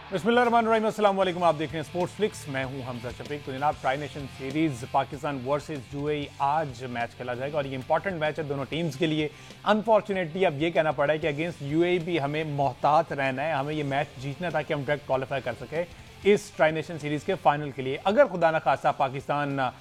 बिस्मिल्लाहिर्रहमानिर्रहीम, अस्सलाम वालेकुम। आप देख रहे हैं स्पोर्ट्स फ्लिक्स, मैं हूं हमजा शफीक। तो जनाब, tri nation series Pakistan versus UAE आज मैच खेला जाएगा और ये इंपॉर्टेंट मैच है दोनों टीम्स के लिए। अनफॉर्चुनेटली अब ये कहना पड़ा है कि अगेंस्ट यूएई भी हमें मोहतात रहना है, हमें ये मैच जीतना ताकि हम डायरेक्ट क्वालिफाई कर सके इस ट्राई नेशन सीरीज के फाइनल के लिए। अगर खुदा न खास्ता पाकिस्तान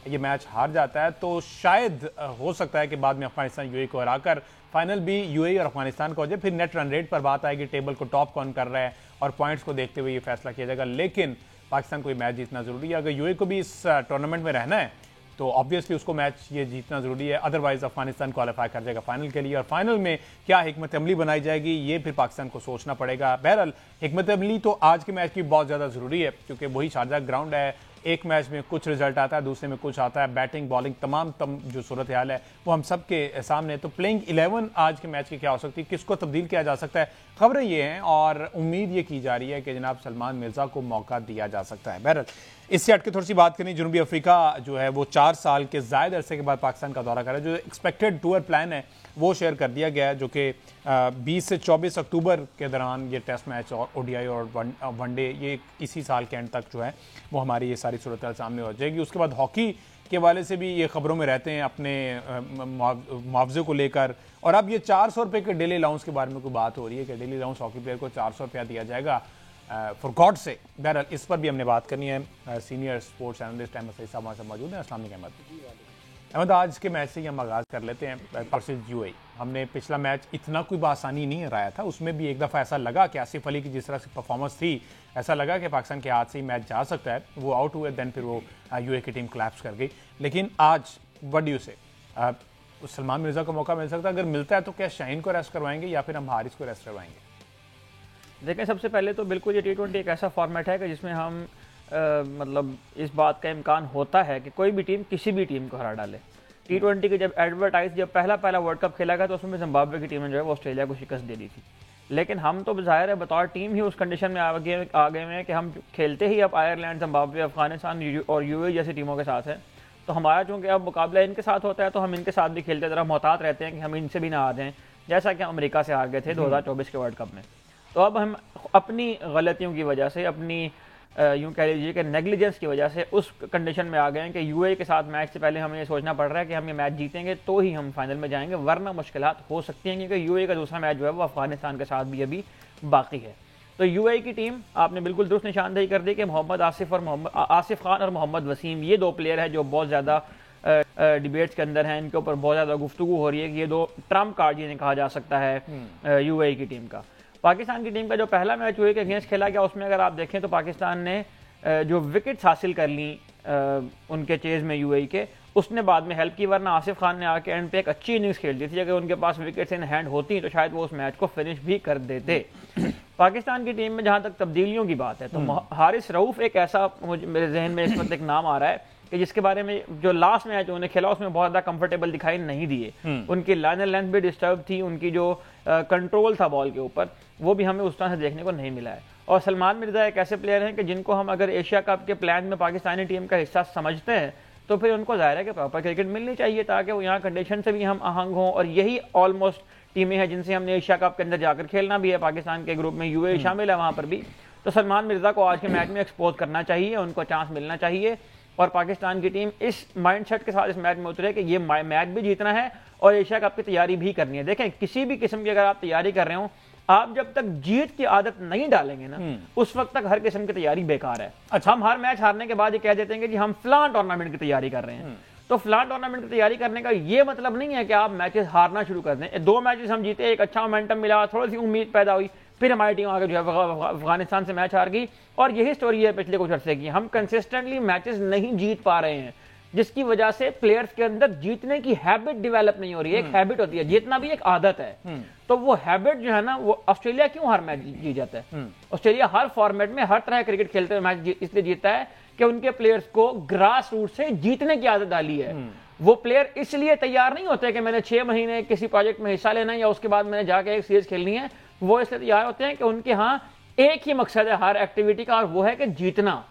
ये मैच हार जाता है तो शायद हो सकता है कि बाद में अफगानिस्तान यूएई को हराकर फाइनल भी यूएई और अफगानिस्तान को हो जाए। फिर नेट रन रेट पर बात आएगी, टेबल को टॉप कौन कर रहा है और पॉइंट्स को देखते हुए ये फैसला किया जाएगा। लेकिन पाकिस्तान को ये मैच जीतना जरूरी है। अगर यूएई को भी इस टूर्नामेंट में रहना है तो ऑब्वियसली उसको मैच ये जीतना जरूरी है, अदरवाइज अफगानिस्तान क्वालिफाई कर जाएगा फाइनल के लिए। और फाइनल में क्या हिकमत अमली बनाई जाएगी ये फिर पाकिस्तान को सोचना पड़ेगा। बहरहाल हिकमत अमली तो आज के मैच की बहुत ज़्यादा ज़रूरी है क्योंकि वही शारजा ग्राउंड है। एक मैच में कुछ रिजल्ट आता है, दूसरे में कुछ आता है। बैटिंग बॉलिंग तमाम जो सूरत हाल है वो हम सब के सामने। तो प्लेइंग 11 आज के मैच की क्या हो सकती है, किसको तब्दील किया जा सकता है, खबरें ये हैं और उम्मीद ये की जा रही है कि जनाब सलमान मिर्जा को मौका दिया जा सकता है। बहरहाल इससे हट के थोड़ी सी बात करनी, जनूबी अफ्रीका जो है वो 4 साल के जायद अरसे के बाद पाकिस्तान का दौरा कर रहा है। जो एक्सपेक्टेड टूर प्लान है वो शेयर कर दिया गया है, जो कि 20 से 24 अक्टूबर के दौरान ये टेस्ट मैच और ओडीआई और वनडे ये इसी साल के एंड तक जो है वो हमारी ये सारी सूरत सामने हो जाएगी। उसके बाद हॉकी के वाले से भी ये खबरों में रहते हैं अपने मुआवजे को लेकर। और अब ये 400 रुपये के डेली अलाउंस के बारे में कोई बात हो रही है कि डेली अलाउंस हॉकी प्लेयर को 400 रुपया दिया जाएगा फॉर गॉड से। बहरहाल इस पर भी हमने बात करनी है। Senior sports analyst Ahmed Saeed साहब हमारे साथ मौजूद हैं। अस्सलाम वालेकुम अहमद, आज के मैच से ही हम आगाज़ कर लेते हैं वर्सेस यूएई। हमने पिछला मैच इतना कोई आसानी नहीं हराया था, उसमें भी एक दफ़ा ऐसा लगा कि आसिफ अली की जिस तरह से परफॉर्मेंस थी ऐसा लगा कि पाकिस्तान के हाथ से ही मैच जा सकता है। वो आउट हुए, देन फिर वो यूएई की टीम कोलैप्स कर गई। लेकिन आज व्हाट डू यू से, सलमान मिर्जा को मौका मिल सकता है? अगर मिलता है तो क्या शाहीन को रेस्ट करवाएंगे या फिर हम हारिस को रेस्ट करवाएंगे? देखें, सबसे पहले तो बिल्कुल ये T20 एक ऐसा फॉर्मेट है कि जिसमें हम मतलब इस बात का इम्कान होता है कि कोई भी टीम किसी भी टीम को हरा डाले। T20 के जब पहला वर्ल्ड कप खेला गया तो उसमें जिम्बाब्वे की टीम ने जो है वो ऑस्ट्रेलिया को शिकस्त दे दी थी। लेकिन हम तो ज़ाहिर है बतौर टीम ही उस कंडीशन में आ गए हैं कि हम खेलते ही अब आयरलैंड, जिम्बाब्वे, अफगानिस्तान और यूएई जैसी टीमों के साथ हैं। तो हमारा चूँकि अब मुकाबला इनके साथ होता है तो हम इनके साथ भी खेलते ज़रा मोहतात रहते हैं कि हम इनसे भी ना आ जाएँ, जैसा कि हम अमेरिका से हार गए थे 2024 के वर्ल्ड कप में। तो अब हम अपनी गलतियों की वजह से, अपनी यूँ कह लीजिए कि नेग्लिजेंस की वजह से उस कंडीशन में आ गए हैं कि यूएई के साथ मैच से पहले हमें ये सोचना पड़ रहा है कि हम ये मैच जीतेंगे तो ही हम फाइनल में जाएंगे, वरना मुश्किलात हो सकती हैं क्योंकि यूएई का दूसरा मैच जो है वो अफगानिस्तान के साथ भी अभी बाकी है। तो यूएई की टीम आपने बिल्कुल दुरुस्त निशानदेही कर दी कि मोहम्मद आसिफ खान और मोहम्मद वसीम ये दो प्लेयर हैं जो बहुत ज़्यादा डिबेट्स के अंदर हैं, इनके ऊपर बहुत ज़्यादा गुफ्तगू हो रही है कि ये दो ट्रम्प कार्ड जिन्हें कहा जा सकता है यूएई की टीम का। पाकिस्तान की टीम का जो पहला मैच यूएई के अगेंस्ट खेला गया उसमें अगर आप देखें तो पाकिस्तान ने जो विकेट्स हासिल कर ली उनके चेज में यूएई के, उसने बाद में हेल्प की, वरना आसिफ खान ने आके एंड पे एक अच्छी इनिंग्स खेल दी थी। अगर उनके पास विकेट्स इन हैंड होती तो शायद वो उस मैच को फिनिश भी कर देते। पाकिस्तान की टीम में जहां तक तब्दीलियों की बात है तो हारिस रऊफ एक ऐसा मेरे जहन में इस वक्त एक नाम आ रहा है कि जिसके बारे में जो लास्ट मैच उन्होंने खेला उसमें बहुत ज़्यादा कंफर्टेबल दिखाई नहीं दिए। उनकी लाइन लेंथ भी डिस्टर्ब थी, उनकी जो कंट्रोल था बॉल के ऊपर वो भी हमें उस तरह से देखने को नहीं मिला है। और सलमान मिर्जा एक ऐसे प्लेयर हैं कि जिनको हम अगर एशिया कप के प्लान में पाकिस्तानी टीम का हिस्सा समझते हैं तो फिर उनको जाहिर है कि प्रॉपर क्रिकेट मिलनी चाहिए ताकि वो यहाँ कंडीशन से भी हम आहंग हों। और यही ऑलमोस्ट टीमें हैं जिनसे हमने एशिया कप के अंदर जाकर खेलना भी है। पाकिस्तान के ग्रुप में यूएई शामिल है वहाँ पर भी। तो सलमान मिर्जा को आज के मैच में एक्सपोज करना चाहिए, उनको चांस मिलना चाहिए और पाकिस्तान की टीम इस माइंडसेट के साथ इस मैच में उतरे कि ये मैच भी जीतना है और एशिया कप की तैयारी भी करनी है। देखें, किसी भी किस्म की अगर आप तैयारी कर रहे हो, आप जब तक जीत की आदत नहीं डालेंगे ना उस वक्त तक हर किस्म की तैयारी बेकार है। अच्छा, हम हर मैच हारने के बाद ये कह देते हैं कि जी हम फलां टूर्नामेंट की तैयारी कर रहे हैं। तो फलां टूर्नामेंट की तैयारी करने का ये मतलब नहीं है कि आप मैचेस हारना शुरू कर दें। 2 मैचेस हम जीते, एक अच्छा मोमेंटम मिला, थोड़ी सी उम्मीद पैदा हुई, फिर हमारी टीम आगे जो है अफगानिस्तान से मैच हार गई। और यही स्टोरी है पिछले कुछ अर्से की, हम कंसिस्टेंटली मैचेस नहीं जीत पा रहे हैं जिसकी वजह से प्लेयर्स के अंदर जीतने की हैबिट डेवलप नहीं हो रही है। एक हैबिट होती है, जीतना भी एक आदत है। तो वो हैबिट जो है ना, वो ऑस्ट्रेलिया क्यों हर मैच जीत जाता है? ऑस्ट्रेलिया हर फॉर्मेट में हर तरह क्रिकेट खेलते हुए मैच इसलिए जीतता है कि उनके प्लेयर्स को ग्रास रूट से जीतने की आदत डाली है। वो प्लेयर इसलिए तैयार नहीं होते कि मैंने 6 महीने किसी प्रोजेक्ट में हिस्सा लेना है या उसके बाद मैंने जाके एक सीरीज खेलनी है। वो इसलिए तैयार होते हैं कि उनके यहाँ एक ही मकसद है हर एक्टिविटी का, और वो है कि जीतना।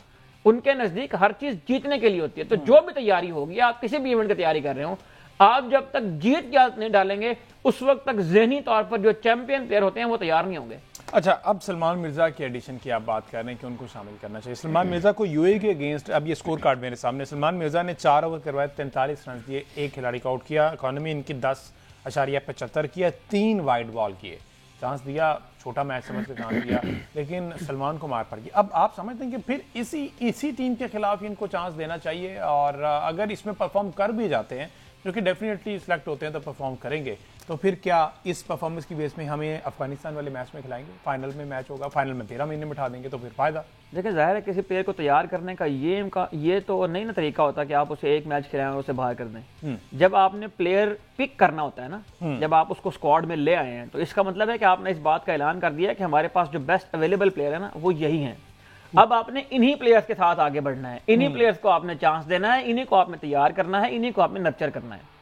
उनके नजदीक हर चीज जीतने के लिए होती है। तो जो भी तैयारी होगी, आप किसी भी इवेंट की तैयारी कर रहे हो, आप जब तक जीत की आदत नहीं डालेंगे उस वक्त तक ज़हनी तौर पर जो चैंपियन प्लेयर होते हैं वो तैयार नहीं होंगे। अच्छा, अब सलमान मिर्जा के एडिशन की आप बात कर रहे हैं कि उनको शामिल करना चाहिए। सलमान मिर्जा को यूएई के अगेंस्ट, अब ये स्कोर कार्ड मेरे सामने, सलमान मिर्जा ने 4 ओवर करवाए, 43 रन दिए, एक खिलाड़ी को आउट किया, इकॉनमी इनकी 10.75 किया, 3 वाइड बॉल किए, चांस दिया, छोटा मैच समझ के चांस दिया, लेकिन सलमान को मार पड़ गई। अब आप समझते हैं कि फिर इसी टीम के खिलाफ इनको चांस देना चाहिए, और अगर इसमें परफॉर्म कर भी जाते हैं, जो कि डेफिनेटली सिलेक्ट होते हैं तो परफॉर्म करेंगे, तो फिर क्या इस परफॉर्मेंस की बेस में हमें अफगानिस्तान वाले मैच में खिलाएंगे? फाइनल में मैच होगा, फाइनल में 13 महीने बिठा देंगे, तो फिर फायदा। देखिए जाहिर है किसी प्लेयर को तैयार करने का ये तो नहीं ना तरीका होता कि आप उसे एक मैच खिलाएं और उसे बाहर कर दें। जब आपने प्लेयर पिक करना होता है ना, जब आप उसको स्क्वाड में ले आए हैं, तो इसका मतलब है कि आपने इस बात का ऐलान कर दिया है कि हमारे पास जो बेस्ट अवेलेबल प्लेयर है ना वो यही हैं। अब आपने इन्हीं प्लेयर्स के साथ आगे बढ़ना है, इन्हीं प्लेयर्स को आपने चांस देना है, इन्हीं को आपने तैयार करना है, इन्हीं को आपने नर्चर करना है।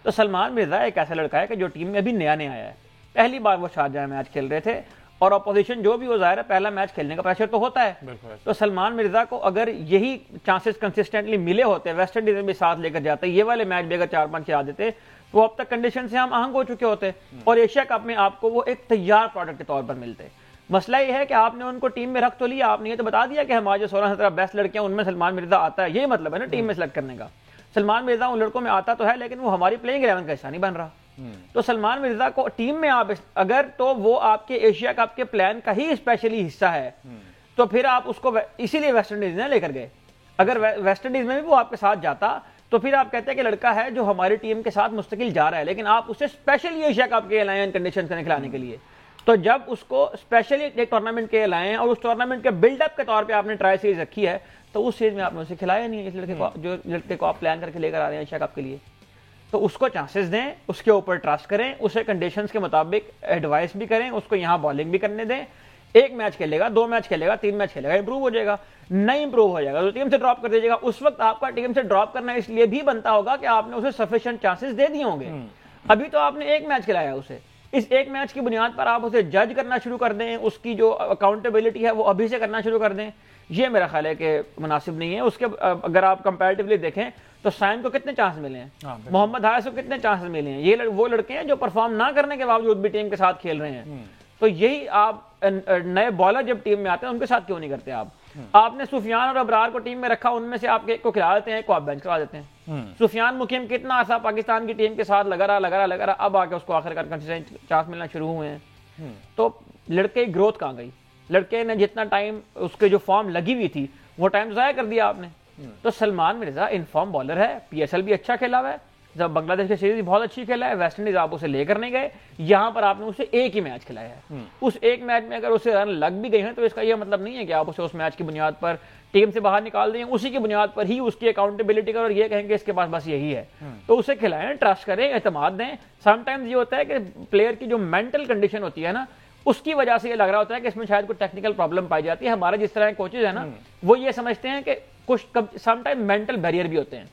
तो सलमान मिर्जा एक ऐसा लड़का है कि जो टीम में अभी नया आया है, पहली बार वो शारजाह मैच खेल रहे थे, और ऑपोजिशन जो भी हो, जाहिर है पहला मैच खेलने का प्रेशर तो होता है। तो सलमान मिर्जा को अगर यही चांसेस कंसिस्टेंटली मिले होते, वेस्ट इंडीज में भी साथ लेकर जाते, ये वाले मैच भी अगर 4-5 खिला देते, तो अब तक कंडीशन से हम आहंग हो चुके होते और एशिया कप में आपको वो एक तैयार प्रोडक्ट के तौर पर मिलते। मसला ये है कि आपने उनको टीम में रख तो लिया, आपने ये तो बता दिया कि हमारे जो 16-17 बेस्ट लड़के हैं उनमें सलमान मिर्जा आता है, ये मतलब है ना टीम में सेलेक्ट करने का। सलमान मिर्जा उन लड़कों में आता तो है, लेकिन वो हमारी प्लेइंग 11 का हिस्सा नहीं बन रहा। तो सलमान मिर्जा को टीम में आप अगर, तो वो आपके एशिया कप के प्लान का ही स्पेशली हिस्सा है, तो फिर आप उसको इसीलिए वेस्ट इंडीज ने लेकर गए। अगर वेस्ट इंडीज में भी वो आपके साथ जाता, तो फिर आप कहते हैं कि लड़का है जो हमारी टीम के साथ मुस्तकिल जा रहा है, लेकिन आप उसे स्पेशली एशिया कप के लाए कंडीशन में खिलाने के लिए। तो जब उसको स्पेशली एक टूर्नामेंट के लाए हैं और उस टूर्नामेंट के बिल्डअप के तौर पे आपने ट्राई सीरीज रखी है, तो उस सीरीज में आपने उसे खिलाया नहीं है। इस लड़के को, जो लड़के को आप प्लान करके लेकर आ रहे हैं एशिया कप के लिए, तो उसको चांसेस दें, उसके ऊपर ट्रस्ट करें, उसे कंडीशंस के मुताबिक एडवाइस भी करें, उसको यहाँ बॉलिंग भी करने दें। एक मैच खेलेगा, 2 मैच खेलेगा, 3 मैच खेलेगा, इंप्रूव हो जाएगा। नहीं इंप्रूव हो जाएगा तो टीम से ड्रॉप कर दीजिएगा। उस वक्त आपका टीम से ड्रॉप करना इसलिए भी बनता होगा कि आपने उसे सफिशिएंट चांसेस दे दिए होंगे। अभी तो आपने एक मैच खिलाया उसे, इस एक मैच की बुनियाद पर आप उसे जज करना शुरू कर दें, उसकी जो अकाउंटेबिलिटी है वो अभी से करना शुरू कर दें, ये मेरा ख्याल है कि मुनासिब नहीं है। उसके अगर आप कंपैरेटिवली देखें तो साइम को कितने चांस मिले हैं, मोहम्मद हारिस को कितने चांस मिले हैं, ये वो लड़के हैं जो परफॉर्म ना करने के बावजूद भी टीम के साथ खेल रहे हैं। तो यही आप नए बॉलर जब टीम में आते हैं उनके साथ क्यों नहीं करते आप? आपने सुफियान और अबरार को टीम में रखा, उनमें से आप एक को खिला देते हैं, एक को आप बेंच करा देते हैं। सुफियान मुकीम कितना अर्सा पाकिस्तान की टीम के साथ लगा रहा, अब आके उसको आखिरकार कंसिस्टेंट चांस मिलना शुरू हुए हैं। तो लड़के की ग्रोथ कहाँ गई? लड़के ने जितना टाइम उसके जो फॉर्म लगी हुई थी वो टाइम ज़ाया कर दिया आपने। तो सलमान मिर्जा इनफॉर्म बॉलर है, पीएसएल भी अच्छा खेला हुआ है, जब बांग्लादेश की सीरीज बहुत अच्छी खेला है, वेस्ट इंडीज आप उसे लेकर नहीं गए, यहां पर आपने उसे एक ही मैच खिलाया है। उस एक मैच में अगर उसे रन लग भी गए हैं तो इसका यह मतलब नहीं है कि आप उसे उस मैच की बुनियाद पर टीम से बाहर निकाल दें, उसी की बुनियाद पर ही उसकी अकाउंटेबिलिटी करें और ये कहेंगे इसके पास बस यही है। तो उसे खिलाएं, ट्रस्ट करें, एतमाद दें। समटाइम्स ये होता है कि प्लेयर की जो मेंटल कंडीशन होती है ना, उसकी वजह से ये लग रहा होता है कि इसमें शायद कुछ टेक्निकल प्रॉब्लम पाई जाती है। हमारे जिस तरह के कोचेज है ना, वो ये समझते हैं कि कुछ समटाइम मेंटल बैरियर भी होते हैं।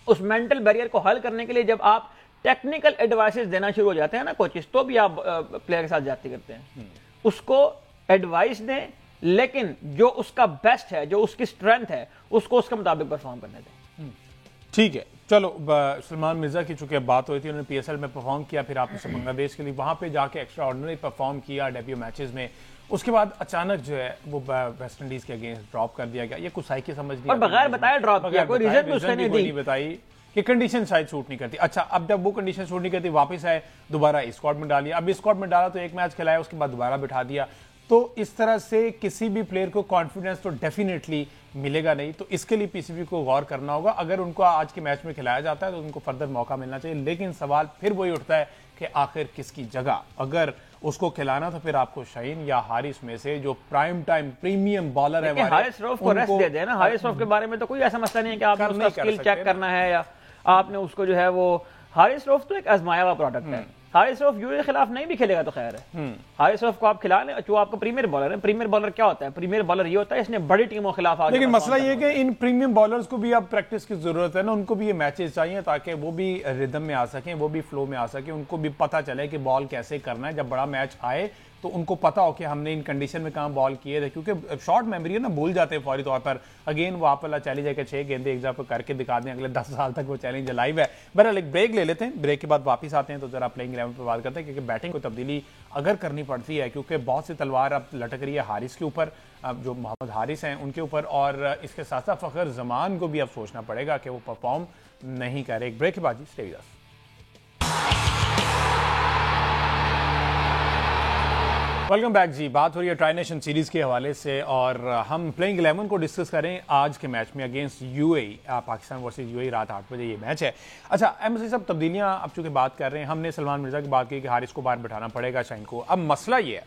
उस मेंटल बैरियर को हल करने के लिए जब आप टेक्निकल एडवाइसेस देना शुरू हो जाते हैं ना कोचेस, तो भी आप प्लेयर के साथ जाती करते हैं। उसको एडवाइस दें, लेकिन जो उसका बेस्ट है, जो उसकी स्ट्रेंथ है, उसको उसके मुताबिक परफॉर्म करने दें। ठीक है, चलो सलमान मिर्जा की चूंकि बात हुई थी, उन्होंने पीएसएल में परफॉर्म किया, फिर आपने बांग्लादेश के लिए वहां पे जाके एक्स्ट्रा ऑर्डिनरी परफॉर्म किया डेब्यू मैचेस में। उसके बाद अचानक जो है वो वेस्ट इंडीज के अगेंस्ट ड्रॉप कर दिया गया। ये कुछ साइकी समझ नहीं, और बगैर बताया ड्रॉप किया, कोई रीजन भी उसने नहीं बताई कि कंडीशन शायद सूट नहीं करती। अच्छा, अब जब वो कंडीशन सूट नहीं करती, वापस आए, दोबारा स्क्वाड में डालिए। अब स्क्वाड में डाला तो एक मैच खिलाया, उसके बाद दोबारा बिठा दिया। तो इस तरह से किसी भी प्लेयर को कॉन्फिडेंस तो डेफिनेटली मिलेगा नहीं। तो इसके लिए पीसीबी को गौर करना होगा। अगर उनको आज के मैच में खिलाया जाता है तो उनको फर्दर मौका मिलना चाहिए, लेकिन सवाल फिर वही उठता है कि आखिर किसकी जगह अगर उसको खिलाना, तो फिर आपको शाहीन या हारिस में से जो प्राइम टाइम प्रीमियम बॉलर है, हारिस रऊफ को रेस्ट दे देना। हारिस रऊफ के बारे में तो कोई ऐसा मसला नहीं है कि आपने उसका स्किल चेक करना है या आपने उसको जो है वो, हारिस रऊफ तो एक आजमाया हुआ प्रोडक्ट है। हारिस रऊफ यूएई के खिलाफ नहीं भी खेलेगा तो खैर है। हारिस रऊफ को आप खिला लें, जो आपका प्रीमियर बॉलर है। प्रीमियर बॉलर क्या होता है? प्रीमियर बॉलर ये होता है इसने बड़ी टीमों के खिलाफ, लेकिन मसला ये कि इन प्रीमियम बॉलर्स को भी अब प्रैक्टिस की जरूरत है ना, उनको भी ये मैचेस चाहिए ताकि वो भी रिदम में आ सकें, वो भी फ्लो में आ सके, उनको भी पता चले कि बॉल कैसे करना है। जब बड़ा मैच आए तो उनको पता हो कि हमने इन कंडीशन में कहाँ बॉल किए थे, क्योंकि शॉर्ट मेमोरी है ना, भूल जाते हैं फौरी तौर पर। अगेन वो आप वाला चैलेंज है कि 6 गेंदें एक जगह पर करके दिखा दें, अगले 10 साल तक वो चैलेंज लाइव है। बहरहाल एक ब्रेक ले लेते हैं, ब्रेक के बाद वापस आते हैं तो जरा प्लेइंग 11 पर बात करते हैं, क्योंकि बैटिंग को तब्दीली अगर करनी पड़ती है, क्योंकि बहुत सी तलवार अब लटक रही है हारिस के ऊपर, जो मोहम्मद हारिस हैं उनके ऊपर, और इसके साथ साथ फ़खर जमान को भी अब सोचना पड़ेगा कि वो परफॉर्म नहीं करे। एक ब्रेक के बाद जी stay with us. Welcome back जी। बात हो रही है ट्राई नेशन सीरीज के हवाले से, और हम प्लेइंग 11 को डिस्कस करें आज के मैच में against UAE, Pakistan versus UAE, रात 8 बजे ये मैच है। अच्छा एमसी साहब, तब्दीलियां अब चूंकि बात कर रहे हैं, हमने सलमान मिर्जा की बात की कि हारिस को बाहर बैठाना पड़ेगा, शाहीन को। अब मसला ये है,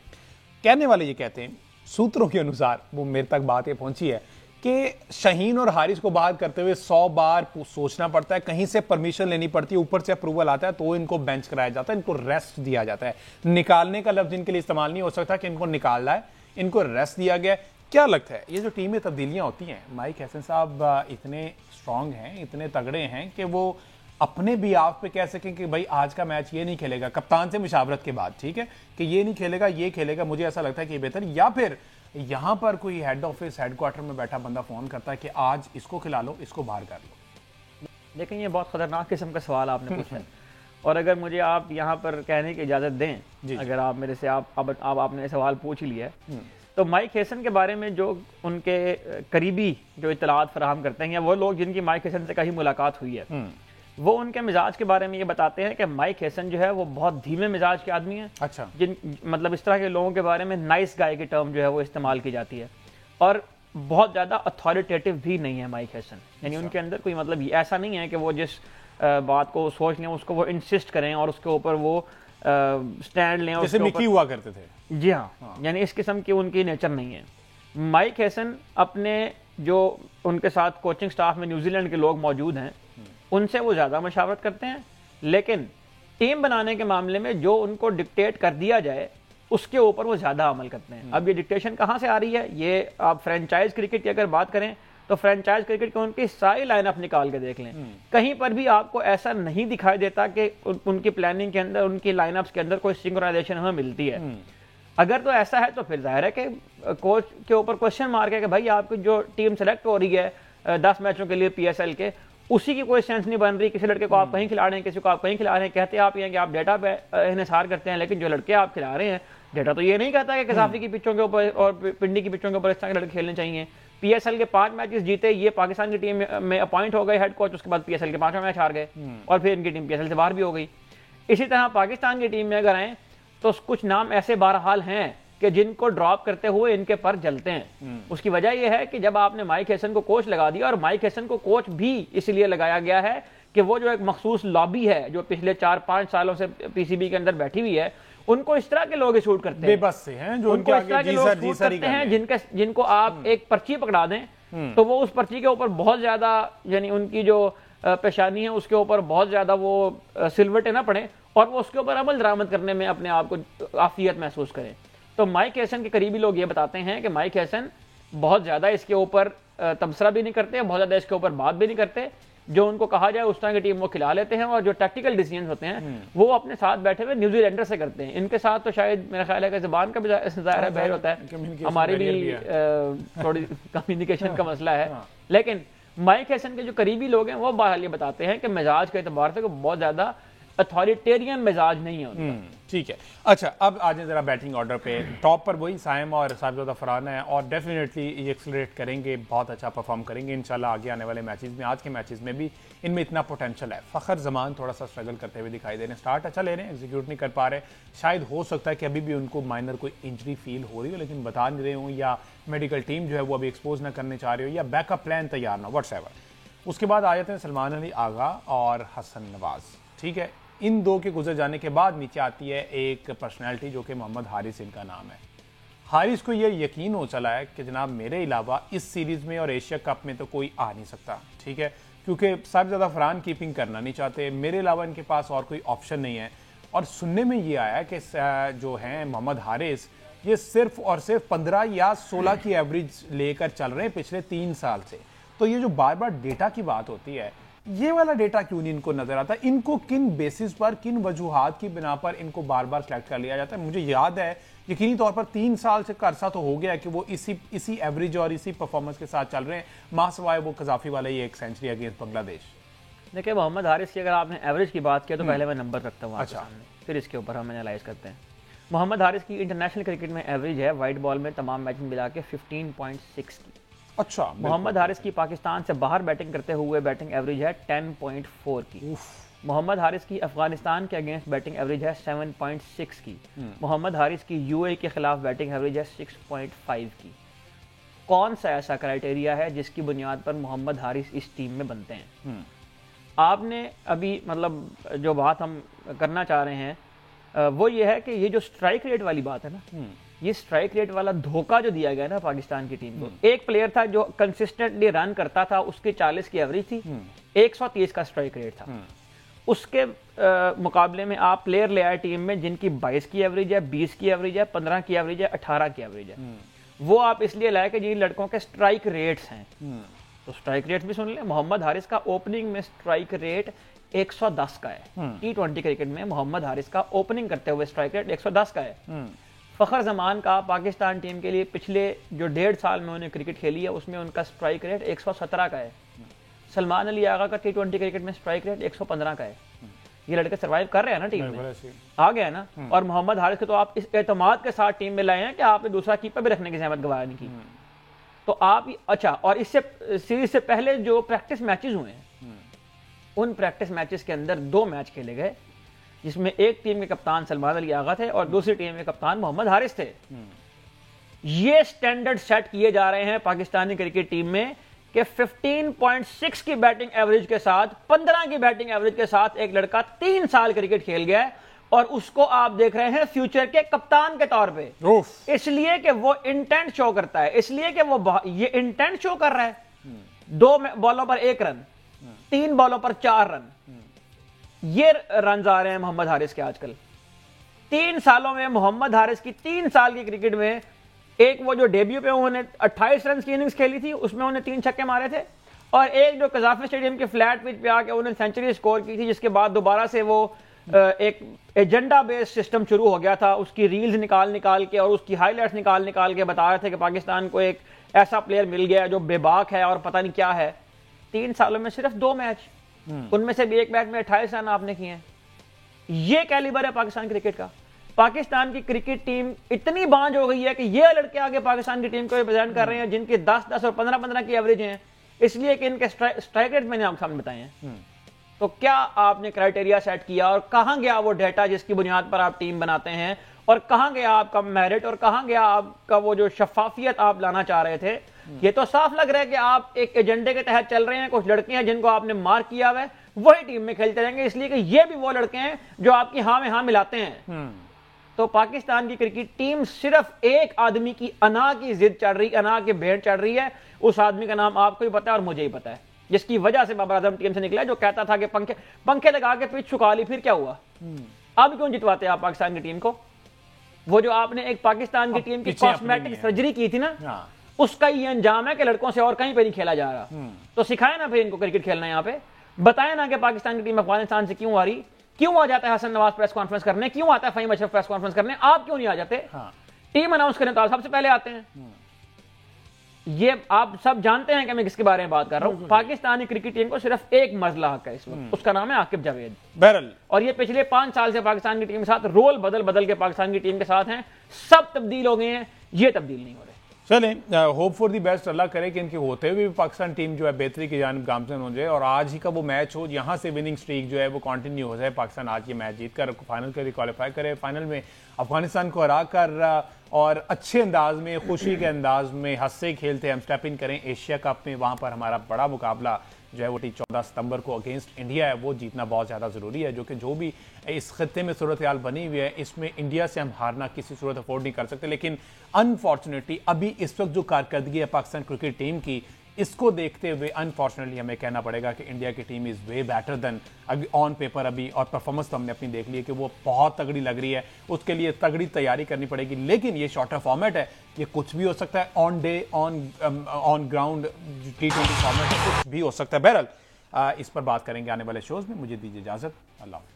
कहने वाले ये कहते हैं, सूत्रों के अनुसार वो मेरे तक बात ये पहुंची है कि शाहीन और हारिस को बाहर करते हुए 100 बार सोचना पड़ता है, कहीं से परमिशन लेनी पड़ती है, ऊपर से अप्रूवल आता है, तो इनको बेंच कराया जाता है, इनको रेस्ट दिया जाता है। निकालने का लफ्ज इनके लिए इस्तेमाल नहीं हो सकता कि इनको निकालना है, इनको रेस्ट दिया गया। क्या लगता है ये जो टीम में तब्दीलियां होती हैं, माइक हैसन साहब इतने स्ट्रांग हैं, इतने तगड़े हैं कि वो अपने भी आप पे कह सकें कि भाई आज का मैच ये नहीं खेलेगा, कप्तान से मुशावरत के बाद, ठीक है, कि ये नहीं खेलेगा, ये खेलेगा, मुझे ऐसा लगता है कि ये बेहतर, या फिर यहां पर कोई हेड ऑफिस हेडक्वार्टर में बैठा बंदा फोन करता है कि आज इसको खिला लो, इसको बाहर कर लो। लेकिन ये बहुत खतरनाक किस्म का सवाल आपने पूछा है, और अगर मुझे आप यहाँ पर कहने की इजाज़त दें, अगर आप मेरे से आपने सवाल पूछ ही लिया है, तो माइक हैसन के बारे में जो उनके करीबी जो इत्तलात फराहम करते हैं, या वो लोग जिनकी माइक हैसन से कहीं मुलाकात हुई है, वो उनके मिजाज के बारे में ये बताते हैं कि माइक हैसन जो है वो बहुत धीमे मिजाज के आदमी है। अच्छा। मतलब इस तरह के लोगों के बारे में नाइस गाय की टर्म जो है वो इस्तेमाल की जाती है, और बहुत ज़्यादा अथॉरिटेटिव भी नहीं है माइक हैसन। यानी उनके अंदर कोई मतलब ऐसा नहीं है कि वो जिस बात को सोच लें उसको वो इंसिस्ट करें और उसके ऊपर वो स्टैंड लें, जैसे मिकी हुआ करते थे। जी हाँ, यानी इस किस्म की उनकी नेचर नहीं है। माइक हैसन अपने जो उनके साथ कोचिंग स्टाफ में न्यूजीलैंड के लोग मौजूद हैं, उनसे वो ज़्यादा मशावरत करते हैं, लेकिन टीम बनाने के मामले में जो उनको डिक्टेट कर दिया जाए उसके ऊपर वो ज़्यादा अमल करते हैं। अब ये डिक्टेशन कहाँ से आ रही है? ये आप फ्रेंचाइज क्रिकेट की अगर बात करें तो फ्रेंचाइज क्रिकेट की उनकी सारी लाइनअप निकाल के देख लें, कहीं पर भी आपको ऐसा नहीं दिखाई देता कि उनकी प्लानिंग के अंदर, उनकी लाइनअप्स के अंदर कोई सिंक्रोनाइजेशन हमें मिलती है। अगर तो ऐसा है तो फिर जाहिर है कि कोच के ऊपर क्वेश्चन मार्क है कि भाई आपकी जो टीम सेलेक्ट हो रही है 10 मैचों के लिए PSL के, उसी की कोई सेंस नहीं बन रही। किसी लड़के को आप कहीं खिला रहे हैं, किसी को आप कहीं खिला रहे हैं, कहते आप ये कि आप डेटा पे इन्हिसार करते हैं, लेकिन जो लड़के आप खिला रहे हैं डेटा तो ये नहीं कहता कि कसाफी की पिचों के ऊपर और पिंडी की पिचों के ऊपर इस तरह के लड़के खेलने चाहिए। PSL के 5 मैचेस जीते, ये पाकिस्तान की टीम में अपॉइंट हो गए हेड कोच, उसके बाद PSL के 5वें मैच हार गए और फिर इनकी टीम PSL से बाहर भी हो गई। इसी तरह पाकिस्तान की टीम में अगर आए तो कुछ नाम ऐसे बहरहाल हैं कि जिनको ड्रॉप करते हुए इनके पर जलते हैं। उसकी वजह यह है कि जब आपने माइक हैसन को कोच लगा दिया, और माइक हैसन को कोच भी इसलिए लगाया गया है कि वो जो एक मखसूस लॉबी है जो पिछले 4-5 सालों से PCB के अंदर बैठी हुई है, उनको इस तरह के लोग शूट करते हैं, बेबस से हैं, जो उनके आगे जी सर हैं, जिनको आप एक पर्ची पकड़ा दें तो वो उस पर्ची के ऊपर बहुत ज्यादा, यानी उनकी जो पेशानी है उसके ऊपर बहुत ज्यादा वो सिलवटें ना पड़े और वो उसके ऊपर अमल दरामद करने में अपने आप को आफियत महसूस करें। तो माइक हैसन के करीबी लोग ये बताते हैं कि माइक हैसन बहुत ज़्यादा इसके ऊपर तबसरा भी नहीं करते, बहुत ज़्यादा इसके ऊपर बात भी नहीं करते। जो उनको कहा जाए उस तरह की टीम वो खिला लेते हैं, और जो टैक्टिकल डिसीजन होते हैं वो अपने साथ बैठे हुए न्यूजीलैंडर से करते हैं। इनके साथ तो शायद मेरा ख्याल है कि ज़बान का भी ज़ाहिर बहर होता है, हमारी भी थोड़ी कम्युनिकेशन का मसला है। लेकिन माइक हैसन के जो करीबी लोग हैं वो बहरहाल ये बताते हैं कि मिजाज के एतबार से बहुत ज़्यादा अथॉरिटेरियन मिजाज नहीं है उनका। ठीक है। अच्छा, अब आ जाए जरा बैटिंग ऑर्डर पे। टॉप पर वही साइम और साबिज़ादा फरहान है, और डेफिनेटली ये एक्सलरेट करेंगे, बहुत अच्छा परफॉर्म करेंगे इंशाल्लाह आगे आने वाले मैचेस में। आज के मैचेस में भी इनमें इतना पोटेंशियल है। फ़खर जमान थोड़ा सा स्ट्रगल करते हुए दिखाई दे रहे हैं, स्टार्ट अच्छा ले रहे हैं, एग्जीक्यूट नहीं कर पा रहे। शायद हो सकता है कि अभी भी उनको माइनर कोई इंजरी फील हो रही हो, लेकिन बता नहीं रहे हूँ, या मेडिकल टीम जो है वो अभी एक्सपोज ना करने चाह रही हो, या बैकअप प्लान तैयार ना, व्हाट्सएवर। उसके बाद आ जाते हैं सलमान अली आगा और हसन नवाज। ठीक है, इन दो के गुजर जाने के बाद नीचे आती है एक पर्सनैलिटी जो कि मोहम्मद हारिस इनका नाम है। हारिस को यह यकीन हो चला है कि जनाब मेरे अलावा इस सीरीज़ में और एशिया कप में तो कोई आ नहीं सकता, ठीक है, क्योंकि साबिज़ादा फरहान कीपिंग करना नहीं चाहते, मेरे अलावा इनके पास और कोई ऑप्शन नहीं है। और सुनने में ये आया कि जो हैं मोहम्मद हारिस, ये सिर्फ और सिर्फ 15 या 16 की एवरेज लेकर चल रहे हैं पिछले 3 साल से। तो ये जो बार बार डेटा की बात होती है ये वाला डेटा क्यों नहीं इनको नजर आता? इनको किन बेसिस पर, किन वजूहात की बिना पर इनको बार बार सेलेक्ट कर लिया जाता है? मुझे याद है यकीनी तौर पर 3 साल से अरसा तो हो गया है कि वो इसी एवरेज और इसी परफॉर्मेंस के साथ चल रहे हैं, मासवाए वो कजाफी वाला ही एक सेंचुरी अगेंस्ट बांग्लादेश। देखिए मोहम्मद हारिस की अगर आपने एवरेज की बात की तो पहले मैं नंबर रखता हूँ अच्छा, फिर इसके ऊपर हम एनालाइज करते हैं। मोहम्मद हारिस की इंटरनेशनल क्रिकेट में एवरेज है वाइट बॉल में तमाम मैच में मिला के 15.6 की। अच्छा, मोहम्मद हारिस की पाकिस्तान से बाहर बैटिंग करते हुए बैटिंग एवरेज है 10.4 की। मोहम्मद हारिस की अफगानिस्तान के अगेंस्ट बैटिंग एवरेज है 7.6 की। मोहम्मद हारिस की यूएई के खिलाफ बैटिंग एवरेज है 6.5 की। कौन सा ऐसा क्राइटेरिया है जिसकी बुनियाद पर मोहम्मद हारिस इस टीम में बनते हैं? आपने अभी मतलब जो बात हम करना चाह रहे हैं वो ये है कि ये जो स्ट्राइक रेट वाली बात है ना, ये स्ट्राइक रेट वाला धोखा जो दिया गया ना पाकिस्तान की टीम को। एक प्लेयर था जो कंसिस्टेंटली रन करता था, उसकी 40 की एवरेज थी, 130 का स्ट्राइक रेट था। उसके मुकाबले में आप प्लेयर ले आए टीम में जिनकी 22 की एवरेज है, 20 की एवरेज है, 15 की एवरेज है, 18 की एवरेज है। वो आप इसलिए लाए कि जिन लड़कों के स्ट्राइक रेट्स हैं, तो स्ट्राइक रेट भी सुन ले। मोहम्मद हारिस का ओपनिंग में स्ट्राइक रेट 110 का है। T20 क्रिकेट में मोहम्मद हारिस का ओपनिंग करते हुए स्ट्राइक रेट 110 का है। फखर जमान का पाकिस्तान टीम के लिए पिछले जो 1.5 साल में उन्होंने क्रिकेट खेली है उसमें उनका स्ट्राइक रेट 117 का है। सलमान अली आगा का T20 क्रिकेट में स्ट्राइक रेट 115 का है। ये लड़के सर्वाइव कर रहे हैं ना टीम में, आ गया ना। और मोहम्मद हारिस को तो आप इस एतमाद के साथ टीम में लाए हैं कि आपने दूसरा कीपर भी रखने की जहमत गवाया नहीं की। तो आप अच्छा, और इससे सीरीज से पहले जो प्रैक्टिस मैचेस हुए हैं उन प्रैक्टिस मैचेस के अंदर 2 मैच खेले गए जिसमें एक टीम के कप्तान सलमान अली आगा थे और दूसरी टीम के कप्तान मोहम्मद हारिस थे। ये स्टैंडर्ड सेट किए जा रहे हैं पाकिस्तानी क्रिकेट टीम में कि 15.6 की बैटिंग एवरेज के साथ, 15 की बैटिंग एवरेज के साथ एक लड़का 3 साल क्रिकेट खेल गया है और उसको आप देख रहे हैं फ्यूचर के कप्तान के तौर पे। इसलिए कि वो इंटेंट शो करता है, इसलिए कि वो ये इंटेंट शो कर रहा है। 2 बॉलों पर 1 रन, 3 बॉलों पर 4 रन, ये रन आ रहे हैं मोहम्मद हारिस के आजकल। 3 सालों में मोहम्मद हारिस की 3 साल की क्रिकेट में एक वो जो डेब्यू पे उन्होंने 28 रन की इनिंग्स खेली थी उसमें उन्होंने 3 छक्के मारे थे, और एक जो कजाफी स्टेडियम के फ्लैट पिच पे आके उन्होंने सेंचुरी स्कोर की थी, जिसके बाद दोबारा से वो एक एजेंडा बेस्ड सिस्टम शुरू हो गया था। उसकी रील्स निकाल के और उसकी हाईलाइट्स निकाल के बता रहे थे कि पाकिस्तान को एक ऐसा प्लेयर मिल गया जो बेबाक है और पता नहीं क्या है। 3 सालों में सिर्फ 2 मैच, उनमें से भी एक मैच में 28 रन आपने किए हैं। ये कैलिबर है पाकिस्तान क्रिकेट का। पाकिस्तान की क्रिकेट टीम इतनी बांझ हो गई है कि ये लड़के आगे पाकिस्तान की टीम को रिप्रेजेंट कर रहे हैं जिनकी 10-10 और 15-15 की एवरेज हैं, इसलिए कि इनके स्ट्राइक रेट मैंने आपके सामने बताए हैं। तो क्या आपने क्राइटेरिया सेट किया और कहां गया वो डेटा जिसकी बुनियाद पर आप टीम बनाते हैं, और कहां गया आपका मेरिट, और कहां गया आपका वो जो शफाफियत आप लाना चाह रहे थे? ये तो साफ लग रहा है कि आप एक एजेंडे के तहत चल रहे हैं। कुछ लड़के हैं जिनको आपने मार्क किया हुआ है, वही टीम में खेलते रहेंगे, इसलिए कि ये भी वो लड़के हैं जो आपकी हां में हां मिलाते हैं। तो पाकिस्तान की क्रिकेट टीम सिर्फ एक आदमी की अना की जिद चढ़ रही, अना की भेंट चढ़ रही है। उस आदमी का नाम आपको ही पता है और मुझे ही पता है, जिसकी वजह से बाबर आजम टीम से निकला, जो कहता था कि पंखे लगा के पिच छुका ली, फिर क्या हुआ? अब क्यों जितवाते आप पाकिस्तान की टीम को? वो जो आपने एक पाकिस्तान की टीम की कॉस्मेटिक सर्जरी की थी ना, उसका ये अंजाम है कि लड़कों से और कहीं पे नहीं खेला जा रहा। तो सिखाए ना फिर इनको क्रिकेट खेलना। यहाँ पे बताए ना कि पाकिस्तान की टीम अफगानिस्तान से क्यों आ रही, क्यों आ जाता है हसन नवाज प्रेस कॉन्फ्रेंस करने, क्यों आता है फहीम अशरफ प्रेस कॉन्फ्रेंस करने, आप क्यों नहीं आ जाते? टीम अनाउंस करने तो आप सबसे पहले आते हैं। ये आप सब जानते हैं कि मैं किसके बारे में बात कर रहा हूं। पाकिस्तानी क्रिकेट टीम को सिर्फ एक मसला हक है इस वक्त, उसका नाम है आकिब जावेद बहरहाल। और ये पिछले 5 साल से पाकिस्तान की टीम के साथ रोल बदल के पाकिस्तान की टीम के साथ हैं। सब तब्दील हो गए हैं, ये तब्दील नहीं हो रहे। चलें, होप फॉर दी बेस्ट। अल्लाह करे कि इनके होते हुए भी पाकिस्तान टीम जो है बेहतरी की जानिब गामजन हो जाए और आज ही का वो मैच हो, यहाँ से विनिंग स्ट्रीक जो है वो कंटिन्यू हो जाए। पाकिस्तान आज ये मैच जीत कर फाइनल के लिए क्वालिफाई करे, फाइनल में अफगानिस्तान को हरा कर और अच्छे अंदाज में, खुशी के अंदाज में, हंसते खेलते हम स्टेप इन करें एशिया कप में। वहाँ पर हमारा बड़ा मुकाबला जो है वो 14 सितंबर को अगेंस्ट इंडिया है, वो जीतना बहुत ज़्यादा ज़रूरी है। जो कि जो भी इस खत्ते में सूरत हाल बनी हुई है, इसमें इंडिया से हम हारना किसी सूरत अफोर्ड नहीं कर सकते। लेकिन अनफॉर्चुनेटली अभी इस वक्त जो कारकर्दगी है पाकिस्तान क्रिकेट टीम की, इसको देखते हुए अनफॉर्चुनेटली हमें कहना पड़ेगा कि इंडिया की team is way better than अभी ऑन पेपर अभी, और परफॉर्मेंस तो हमने अपनी देख ली है कि वो बहुत तगड़ी लग रही है। उसके लिए तगड़ी तैयारी करनी पड़ेगी, लेकिन ये शॉर्टर फॉर्मेट है, ये कुछ भी हो सकता है। On day on ground T20 format है, कुछ भी हो सकता है। बहरहाल इस पर बात करेंगे आने वाले शोज में। मुझे दीजिए इजाजत, अल्लाह हाफ़िज़।